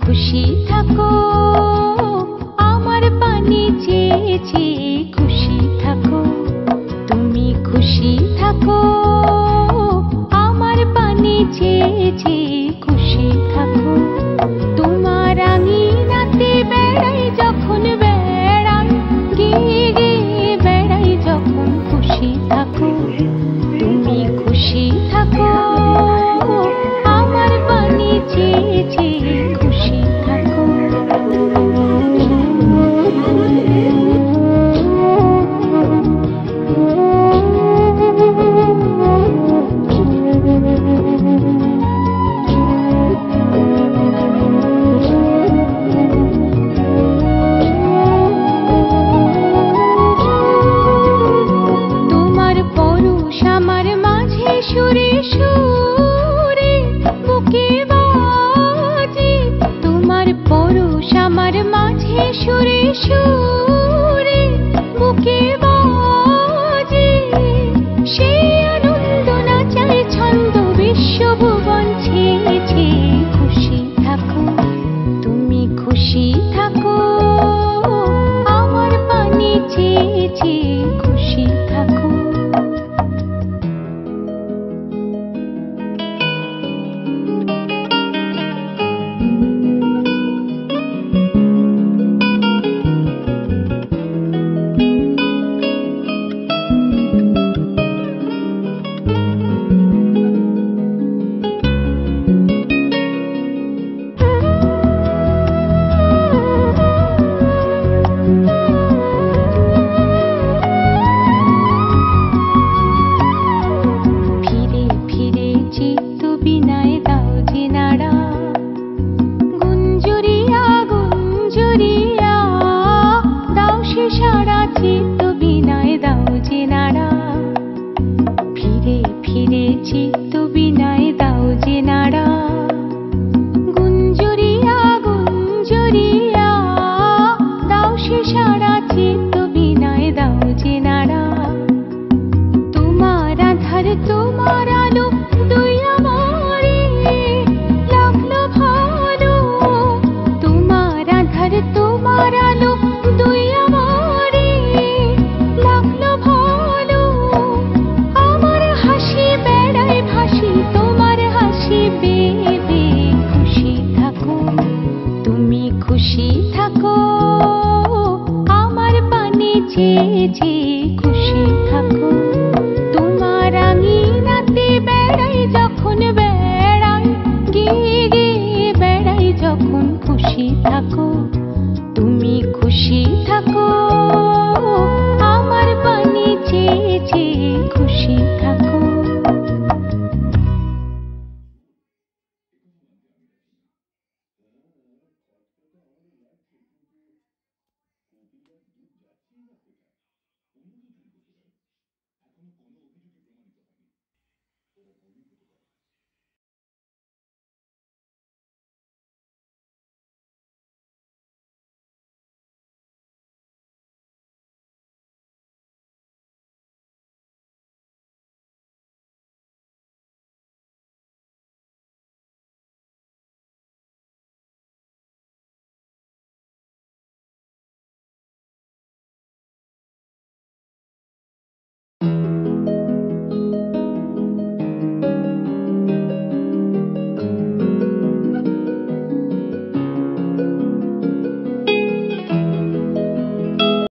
খুশি থাকো আমার পানে চেয়ে চেয়ে খুশি থাকো, তুমি খুশি থাকো আমার পানে চেয়ে চেয়ে খুশি থাকো। তোমার আঙিনাতে বেড়াই যখন বেড়াই, গিয়ে গিয়ে বেড়াই যখন খুশি থাকো, তুমি খুশি থাকো আমার পানে চেয়ে চেয়ে খুশি থাকো। তোমার পরশ আমার মাঝে সুরে সুরে বুকে বাজে, তোমার পরশ আমার মাঝে সুরে সুরে বুকে বাজে।